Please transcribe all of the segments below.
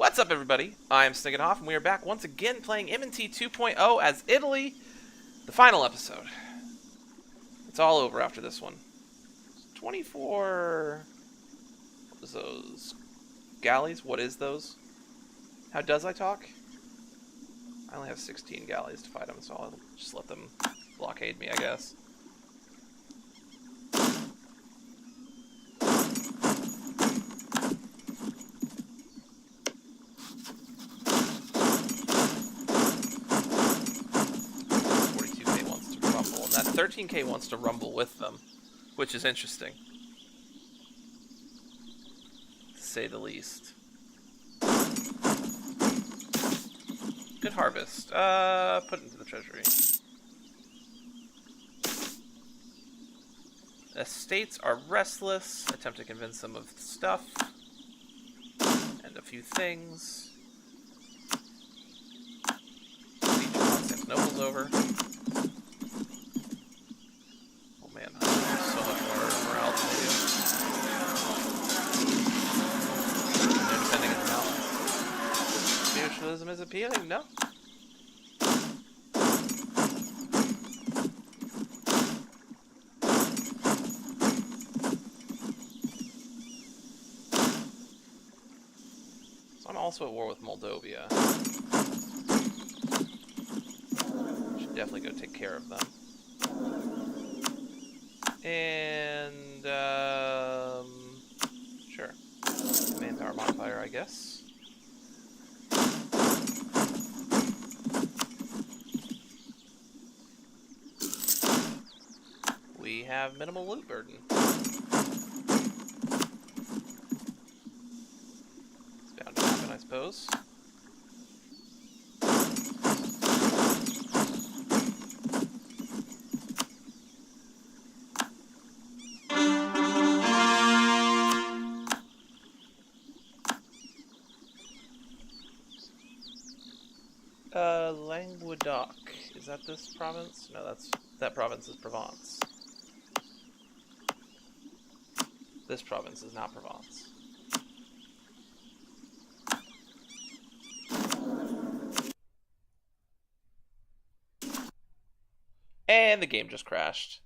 What's up, everybody? I am Snigenhoff, and we are back once again playing M&T 2.0 as Italy, the final episode. It's all over after this one. 24... What is those? Galleys? What is those? How does I talk? I only have 16 galleys to fight them, so I'll just let them blockade me, I guess. That 13k wants to rumble with them, which is interesting, to say the least. Good harvest. Put it into the treasury. Estates are restless. Attempt to convince them of stuff and a few things. Siege of Constantinople's over. Socialism is appealing, no? So I'm also at war with Moldova. Should definitely go take care of them. And, sure. Manpower modifier, I guess. We have minimal loot burden. It's bound to happen, I suppose. Languedoc. Is that this province? No, that province is Provence. This province is not Provence. And the game just crashed.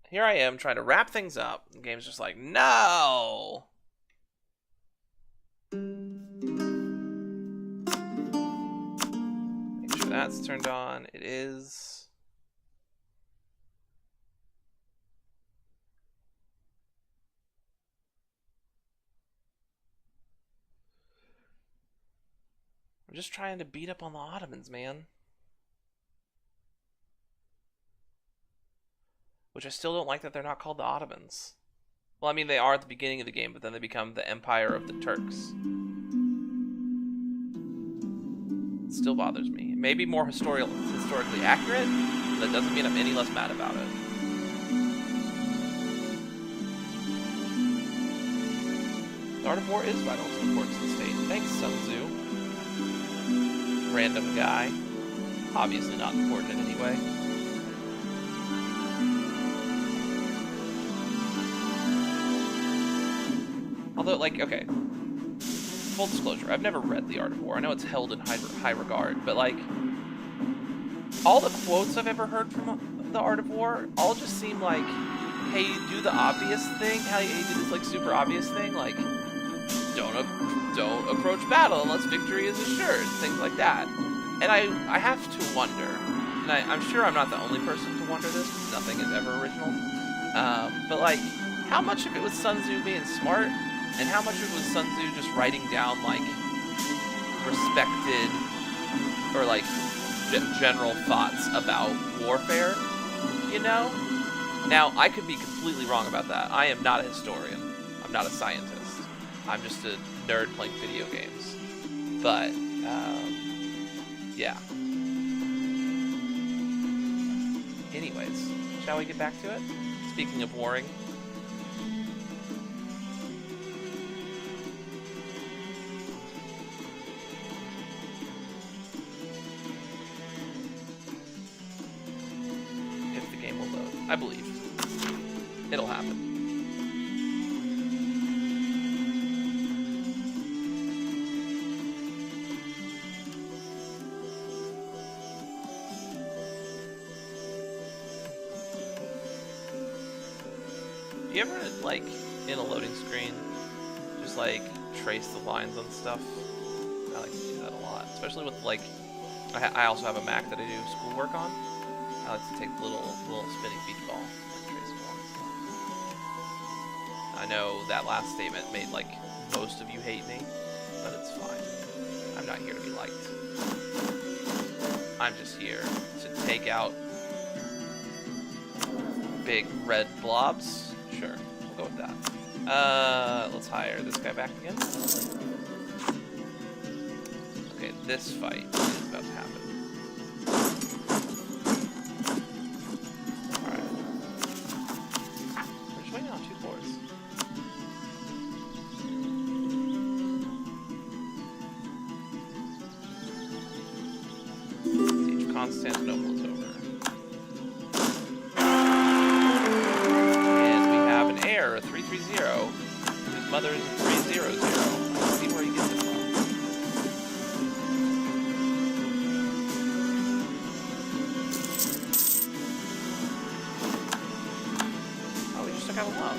Here I am trying to wrap things up. The game's just like, no! Make sure that's turned on. It is. I'm just trying to beat up on the Ottomans, man. Which I still don't like that they're not called the Ottomans. Well, I mean, they are at the beginning of the game, but then they become the Empire of the Turks. It still bothers me. It may be more historically accurate, but that doesn't mean I'm any less mad about it. The art of war is vital to the importance of the state. Thanks, Sun Tzu. Random guy. Obviously not important in any way. Although, like, okay. Full disclosure, I've never read The Art of War. I know it's held in high regard, but, like, all the quotes I've ever heard from The Art of War all just seem like, hey, do the obvious thing. Hey, do this, like, super obvious thing. Like, don't approach battle unless victory is assured, things like that. And I have to wonder, and I'm sure I'm not the only person to wonder this, because nothing is ever original, but like, how much of it was Sun Tzu being smart, and how much of it was Sun Tzu just writing down, like, respected, or like, general thoughts about warfare, you know? Now, I could be completely wrong about that. I am not a historian. I'm not a scientist. I'm just a nerd playing video games. But, yeah. Anyways, shall we get back to it? Speaking of warring. If the game will load. I believe. It'll happen. You ever, like, in a loading screen, just, like, trace the lines on stuff? I like to do that a lot. Especially with, like, I also have a Mac that I do schoolwork on. I like to take the little spinning beach ball and trace it along stuff. I know that last statement made, like, most of you hate me, but it's fine. I'm not here to be liked. I'm just here to take out big red blobs. Sure, we'll go with that. Let's hire this guy back again. Okay, this fight is about to happen. Alright. We're just waiting on 2 cores. Siege Constantinople is over. A 330, whose mother is a 300. I can see where he gets it from. Oh, we just took out a loan.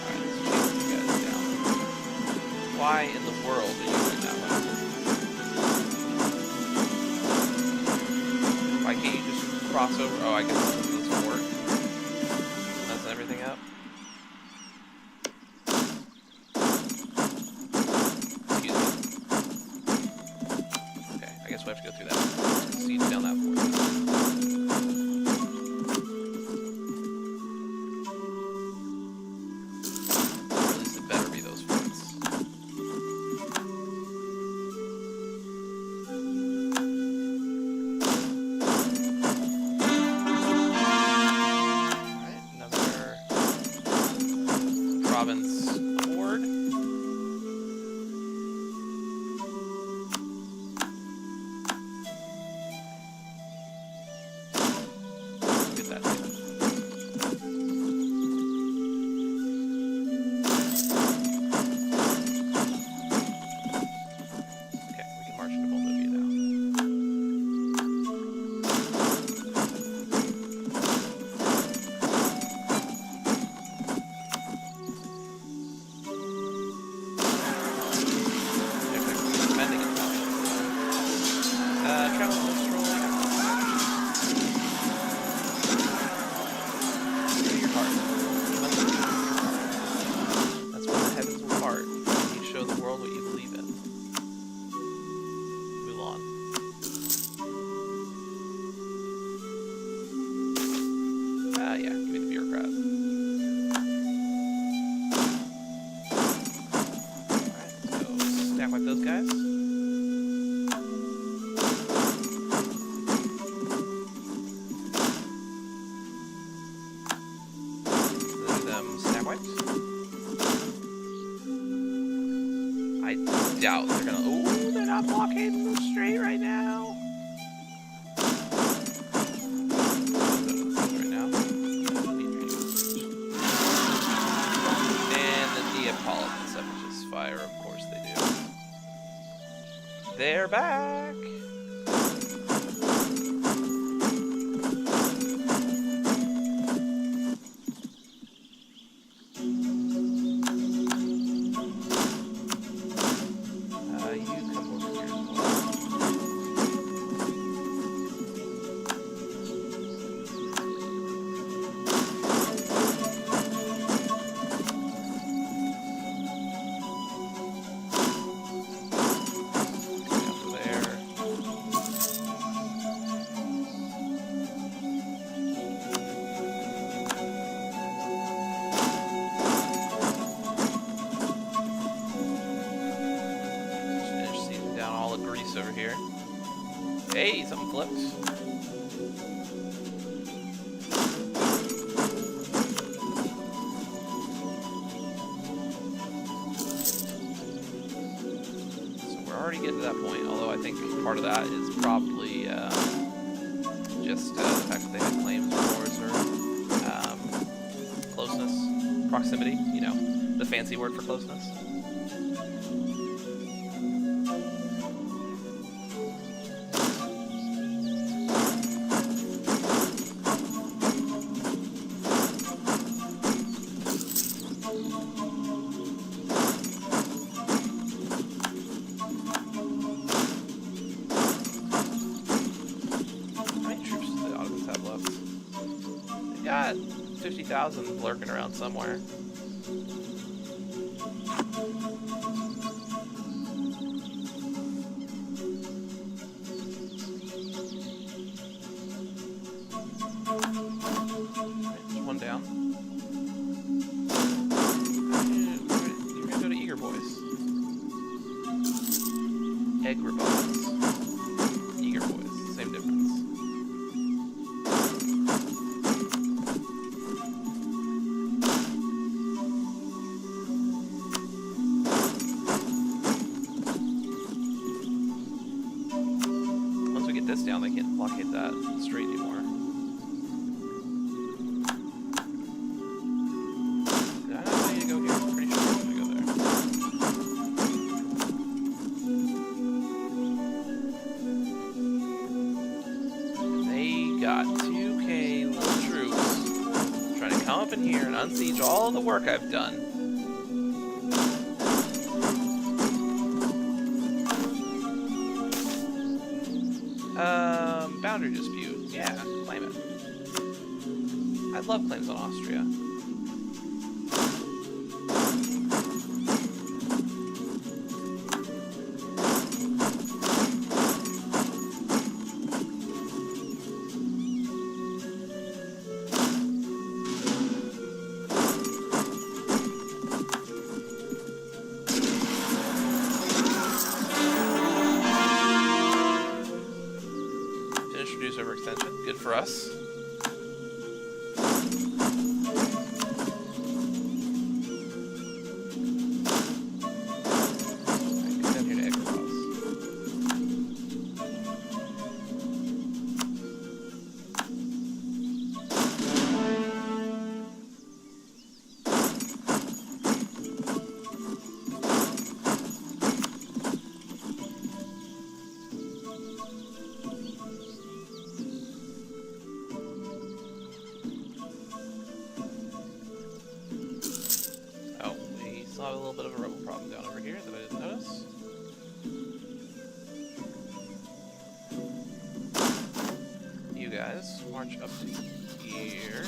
Alright, let's chase these guys down. Why in the world are you doing that one? Why can't you just cross over? Oh, I guess it's this fort. Messing everything up. Excuse me. Okay, I guess we have to go through that. Siege down that fort. Or at least it better be those forts. Doubt they're gonna. Oh, they're not blocking straight right now. And the Neapolitan separatists fire, of course they do. They're back. Over here. Hey, something flipped. So we're already getting to that point, although I think part of that is probably just the fact that they had claims wars or closeness, proximity, you know, the fancy word for closeness. looked. They got 50,000 lurking around somewhere. There's one down. You're gonna go to Eager Boys. Egg robots. Eager Boys, same difference. Once we get this down, they can't blockade that straight anymore. Did I not tell you to go here? I'm pretty sure I'm gonna go there. They got 2K little troops trying to come up in here and unsiege all the work I've done. Boundary dispute. Yeah, claim it. I'd love claims on Austria. Overextension, good for us. Get down here to Equipas. A little bit of a rebel problem down over here that I didn't notice. You guys march up to here.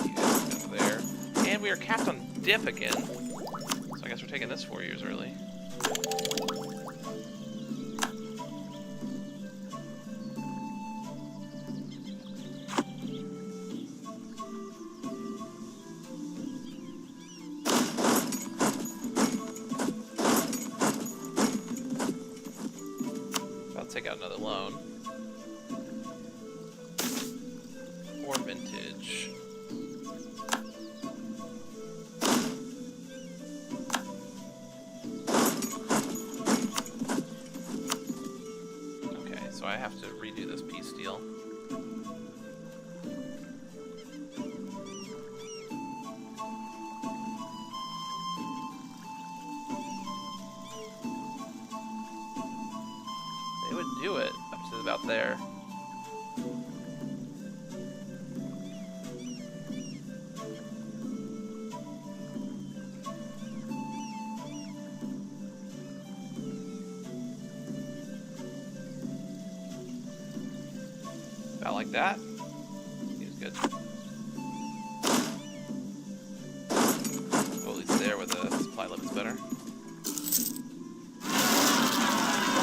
You guys up there. And we are capped on dip again. So I guess we're taking this 4 years early. Take out another loan. Or vintage. Okay, so I have to redo this peace deal. Do it up to about there. About like that. Seems good. Well, at least there where the supply limit's better. 1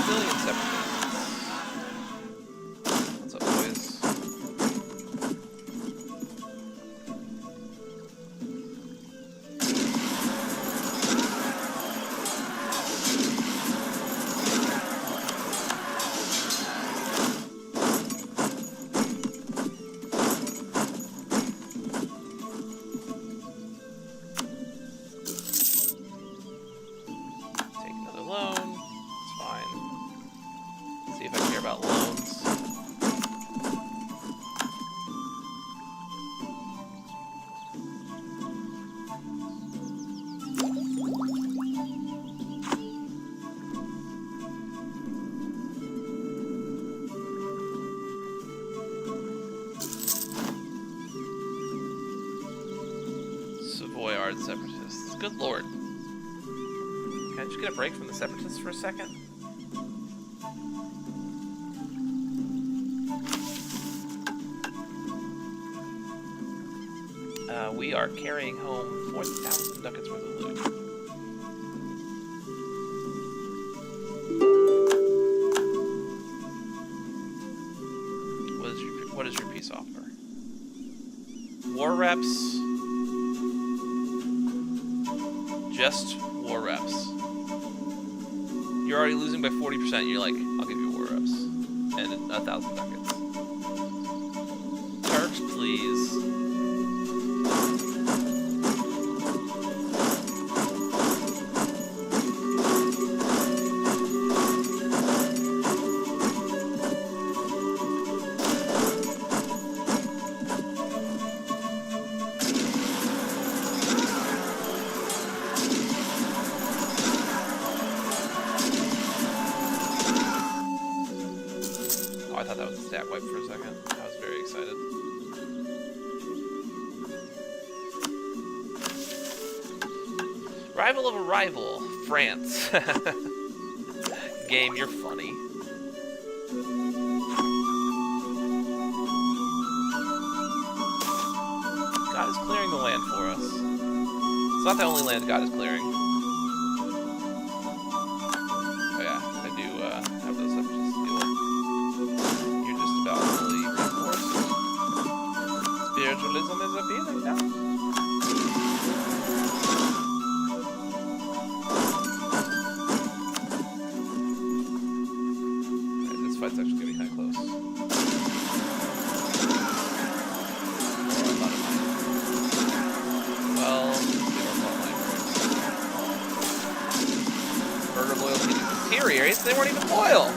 billion separate. About loans. Savoyard separatists. Good lord. Can I just get a break from the separatists for a second? We are carrying home 4,000 ducats worth of loot. What is your peace offer? War reps. Just war reps. You're already losing by 40%. You're like, I'll give you war reps and 1,000 ducats. Turks, please. I thought that was a stat wipe for a second. I was very excited. Rival of a rival, France. Game, you're funny. God is clearing the land for us. It's not the only land God is clearing. Oh yeah, I do have those up just to deal with. You're just about fully reinforced. Spiritualism is appealing now. Alright, this fight's actually gonna be kinda close. Well, murder loyalty deteriorates, they weren't even loyal!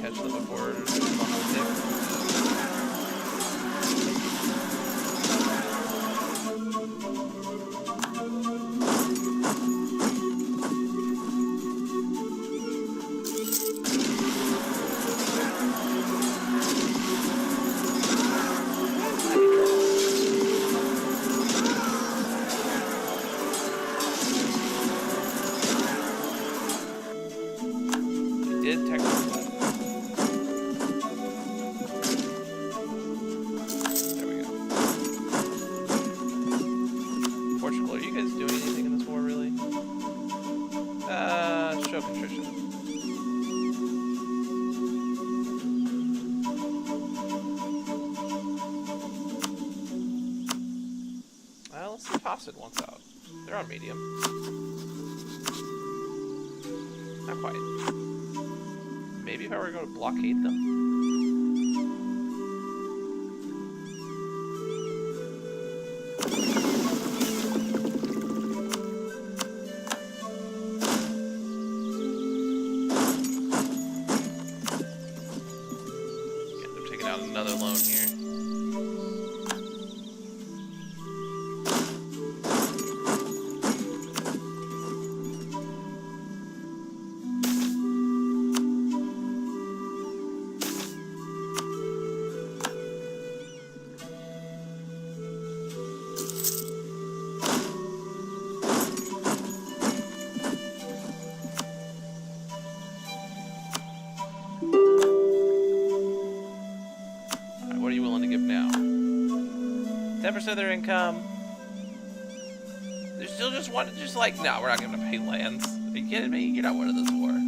Catch them before did technically. There we go. Portugal, are you guys doing anything in this war, really? Show contrition. Well, let's see if Hofstad wants out. They're on medium. Not quite. Maybe if I were going to blockade them. Again, they're taking out another loan here. What are you willing to give now? 10% of their income. They're still just wanting, just like, no, we're not going to pay lands. Are you kidding me? You're not winning this war.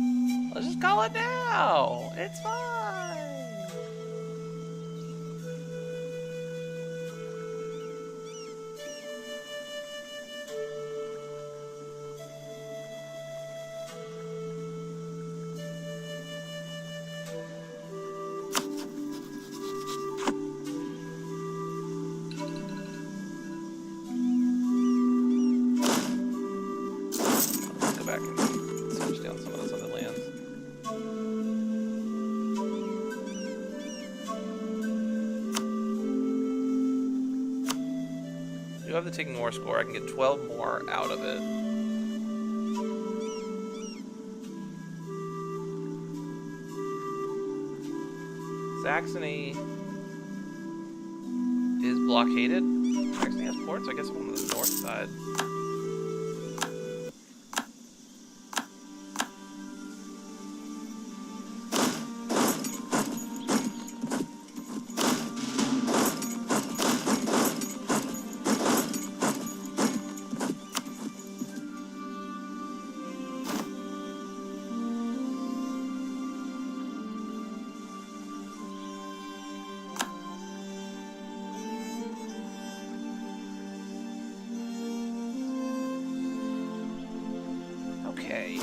Let's just call it now. It's fine. Back and siege down some of those other lands. You have the taking war score. I can get 12 more out of it. Saxony is blockaded. Actually has ports, I guess, on the north side. Okay.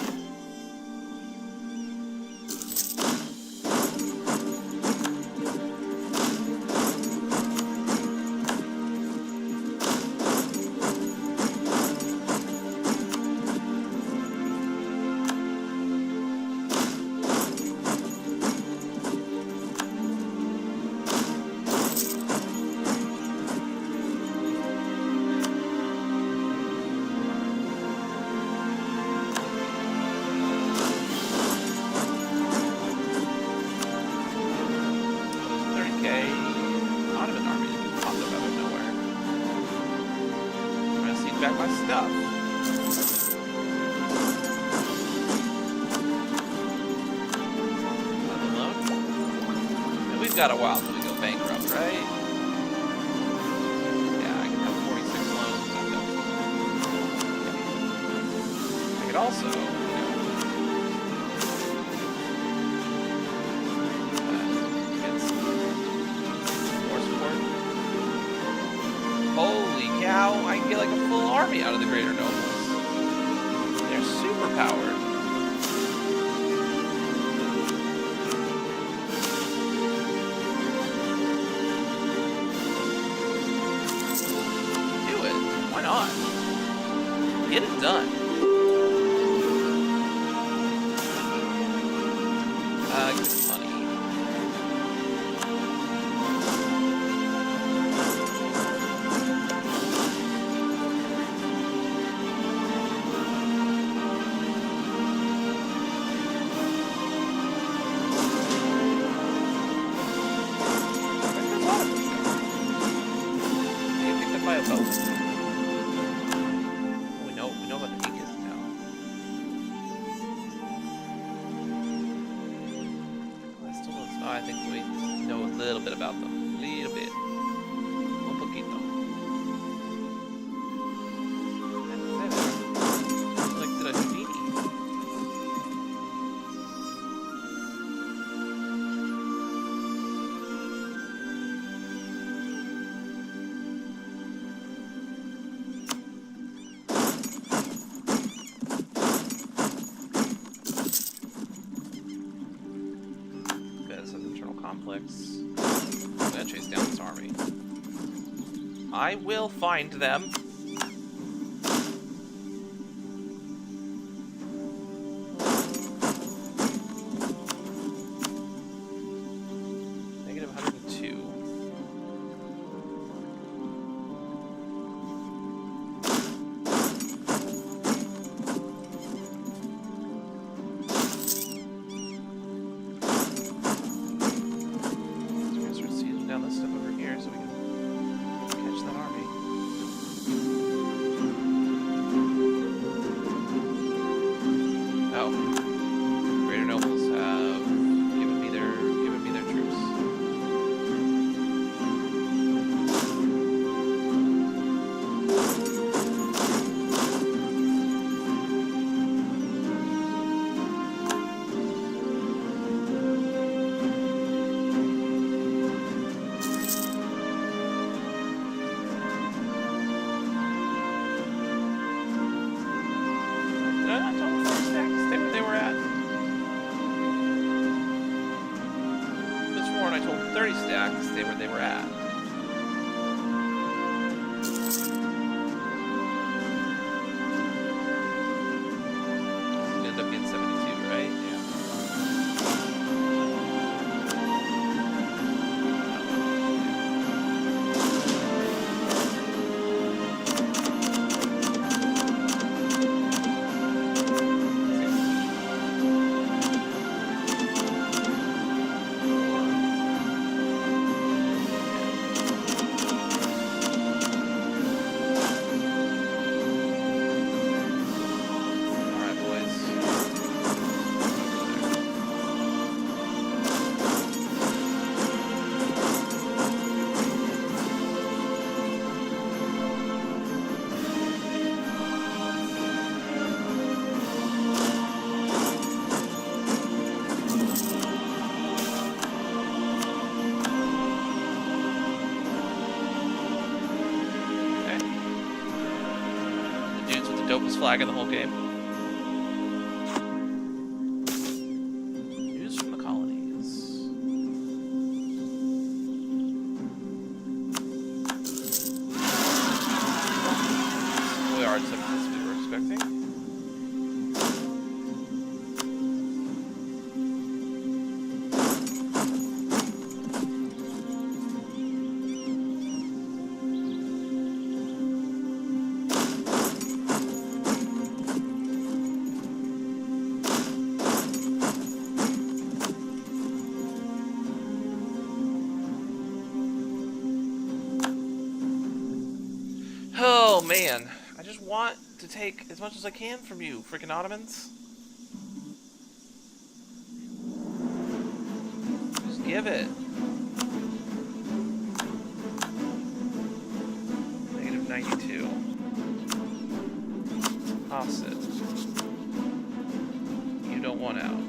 Back my stuff. And we've got a while till we go bankrupt, right? Yeah, I can have 46 loans. I could also, get some more support. Holy cow, I can get like a full army out of the Greater Nobles. They're super powered. Do it. Why not? Get it done. Get some money. We know about the Incas now. I think we know a little bit about them. A little bit. Un poquito. Like the Houdini. Complex. I'm gonna chase down this army. I will find them. Negative 102. Down this stuff over here so we can catch that army. Oh. Greater Nobles have given me their troops. Did I not tell them 30 stacks to stay where they were at? Just warned, I told 30 stacks to stay where they were at. It ended up being 72, right? Yeah. dopest flag in the whole game. News from the colonies. We are accepting as we were expecting. Oh man, I just want to take as much as I can from you, freaking Ottomans. Just give it. -92. Opposite. You don't want out.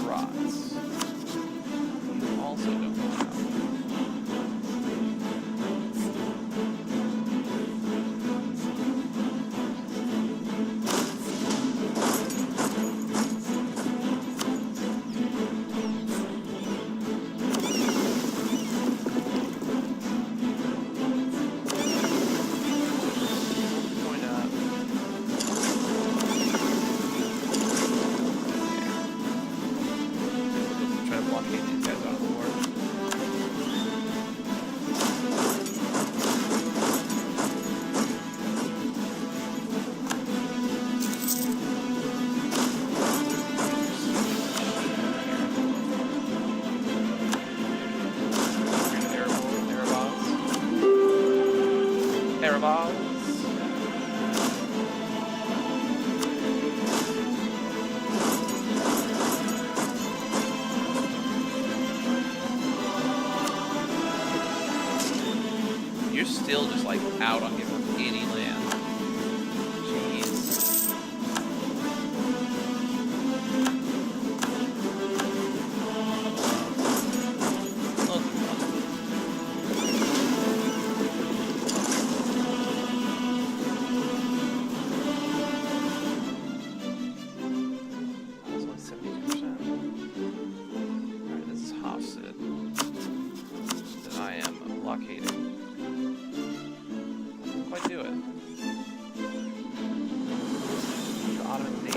Rots. You also don't want out. You're still just like out on giving up any land. Jeez. Look. That's only 72%. Alright, this is Hofstad. Then I am blockading. Quite do it. The Ottoman Navy.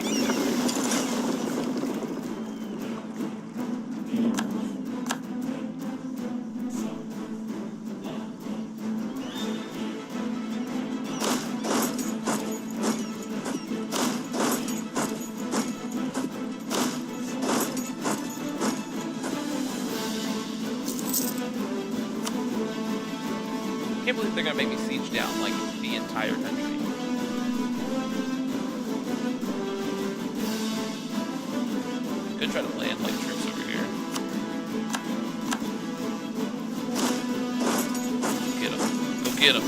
I can't believe they're gonna make me siege down like the entire country. Could try to land like troops over here. Get them. Go get them.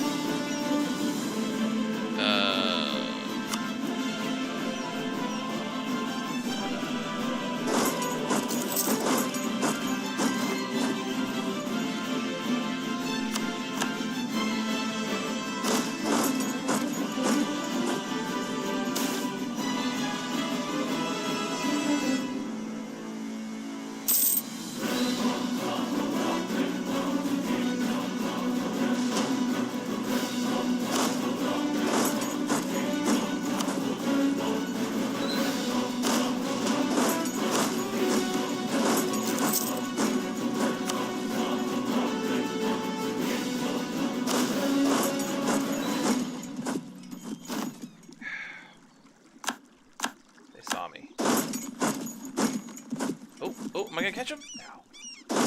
Oh, am I gonna catch him? No. Oh,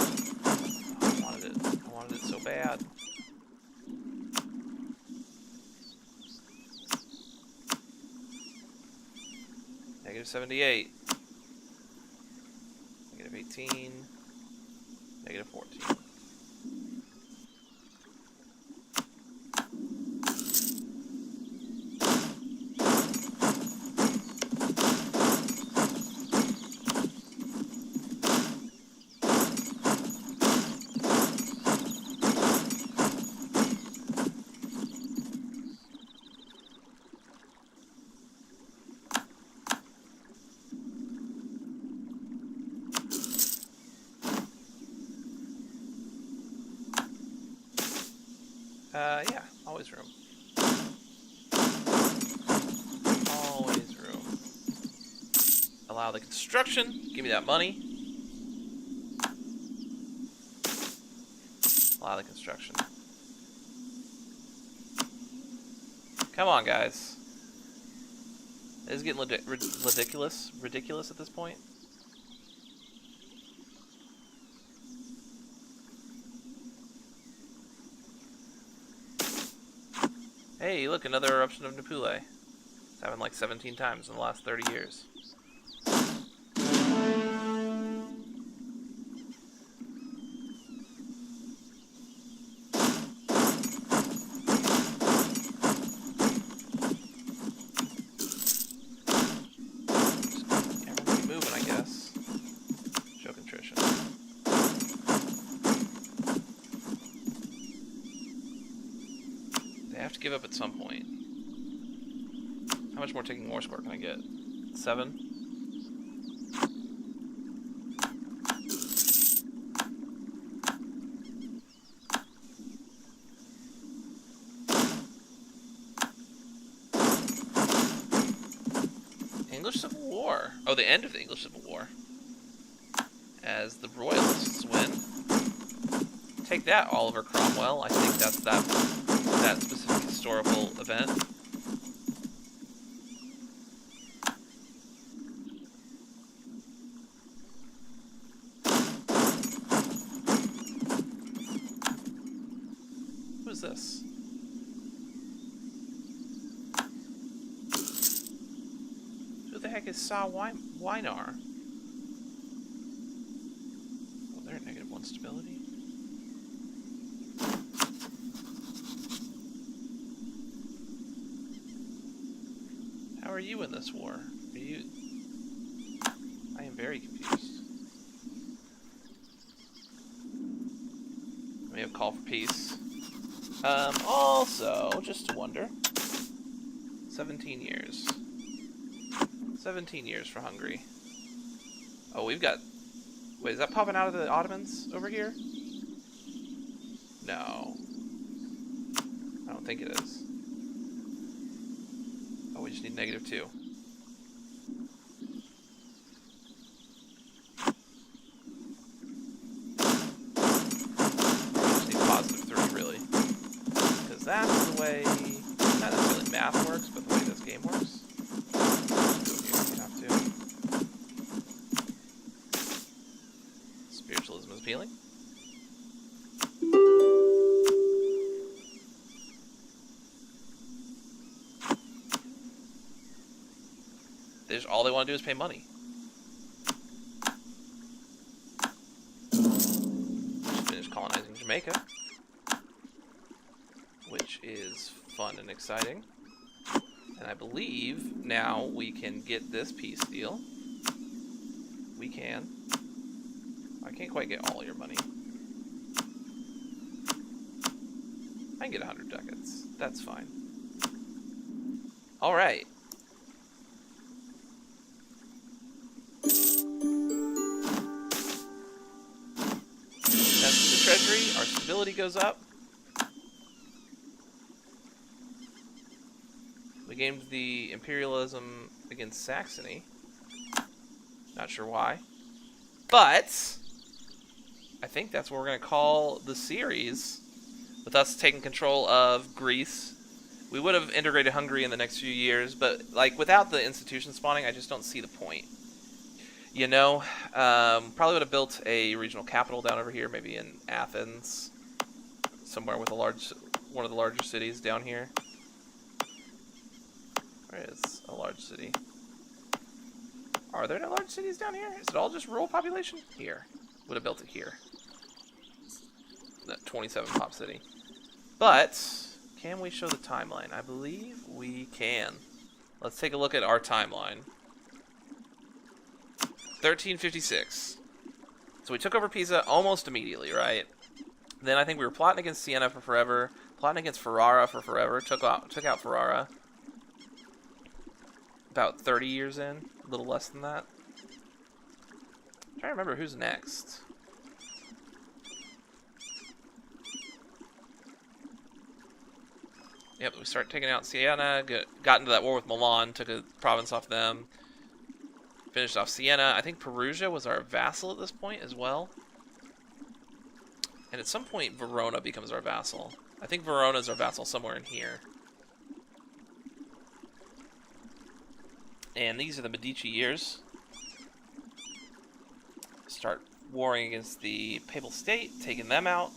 I wanted it. I wanted it so bad. -78. -18. -14. Yeah, always room. Always room. Allow the construction. Give me that money. Allow the construction. Come on, guys. This is getting ridiculous at this point. Hey, look, another eruption of Napule. It's happened like 17 times in the last 30 years. Everyone keep moving, I guess. Show contrition. They have to give up at some point. How much more taking more score can I get? 7? English Civil War. Oh, the end of the English Civil War. As the Royalists win. Take that, Oliver Cromwell. I think that's that specific historical event. Who is this? Who the heck is Sa Weinar? Oh, they're at -1 stability. How are you in this war? Are you... I am very confused. We have call for peace. Also, just to wonder, 17 years. 17 years for Hungary. Oh, we've got... Wait, is that popping out of the Ottomans over here? No. I don't think it is. Oh, we just need -2. We just need +3, really. Because that's the way... Not necessarily math works, but the way this game works. Spiritualism is appealing. All they want to do is pay money. Just finished colonizing Jamaica, which is fun and exciting. And I believe now we can get this peace deal. We can. I can't quite get all your money. I can get 100 ducats. That's fine. All right. That's the treasury. Our stability goes up. We gained the imperialism against Saxony. Not sure why. But I think that's what we're going to call the series. With us taking control of Greece. We would have integrated Hungary in the next few years, but like without the institution spawning, I just don't see the point. You know, probably would have built a regional capital down over here, maybe in Athens, somewhere with one of the larger cities down here. Where is a large city? Are there no large cities down here? Is it all just rural population? Here. Would have built it here. That 27 pop city. But can we show the timeline? I believe we can. Let's take a look at our timeline. 1356. So we took over Pisa almost immediately, right? Then I think we were plotting against Siena for forever, plotting against Ferrara for forever, took out Ferrara. About 30 years in, a little less than that. I'm trying to remember who's next. Yep, we started taking out Siena, got into that war with Milan, took a province off them, finished off Siena. I think Perugia was our vassal at this point as well. And at some point, Verona becomes our vassal. I think Verona's our vassal somewhere in here. And these are the Medici years. Start warring against the Papal State, taking them out.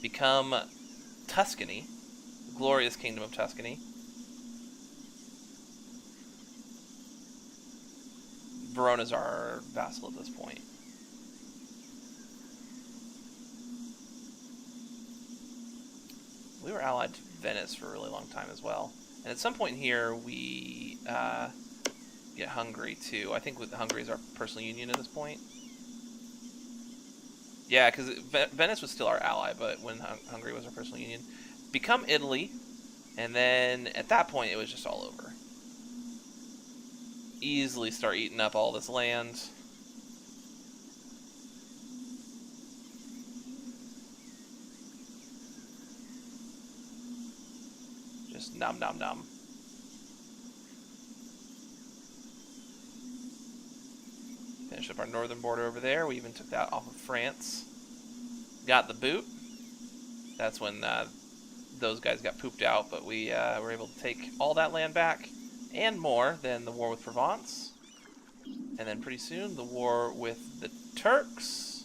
Become Tuscany, the glorious kingdom of Tuscany. Verona's our vassal at this point. We were allied to Venice for a really long time as well. And at some point here, we get Hungary too. I think Hungary is our personal union at this point. Yeah, because Venice was still our ally, but when Hungary was our personal union. Become Italy, and then at that point, it was just all over. Easily start eating up all this land. Just nom nom nom. Finish up our northern border over there. We even took that off of France. Got the boot. That's when those guys got pooped out, but we were able to take all that land back and more than the war with Provence. And then pretty soon, the war with the Turks.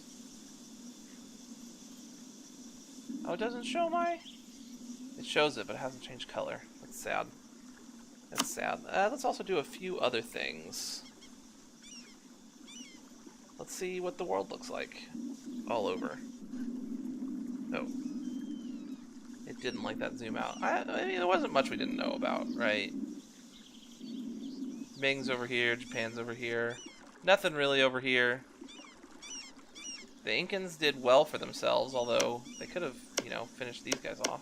Oh, it doesn't show my... It shows it, but it hasn't changed color. That's sad. That's sad. Let's also do a few other things. Let's see what the world looks like all over. Oh. It didn't like that zoom out. I mean, there wasn't much we didn't know about, right? Ming's over here, Japan's over here. Nothing really over here. The Incans did well for themselves, although they could have, you know, finished these guys off.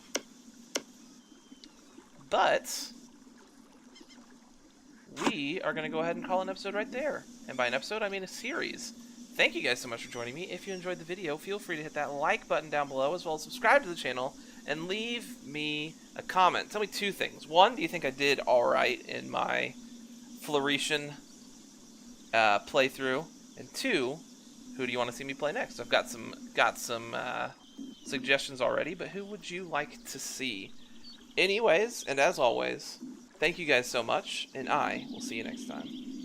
But we are going to go ahead and call an episode right there. And by an episode, I mean a series. Thank you guys so much for joining me. If you enjoyed the video, feel free to hit that like button down below, as well as subscribe to the channel, and leave me a comment. Tell me two things. One, do you think I did alright in my Floretian playthrough? And two, who do you want to see me play next? I've got some suggestions already, but who would you like to see? Anyways, and as always, thank you guys so much, and I will see you next time.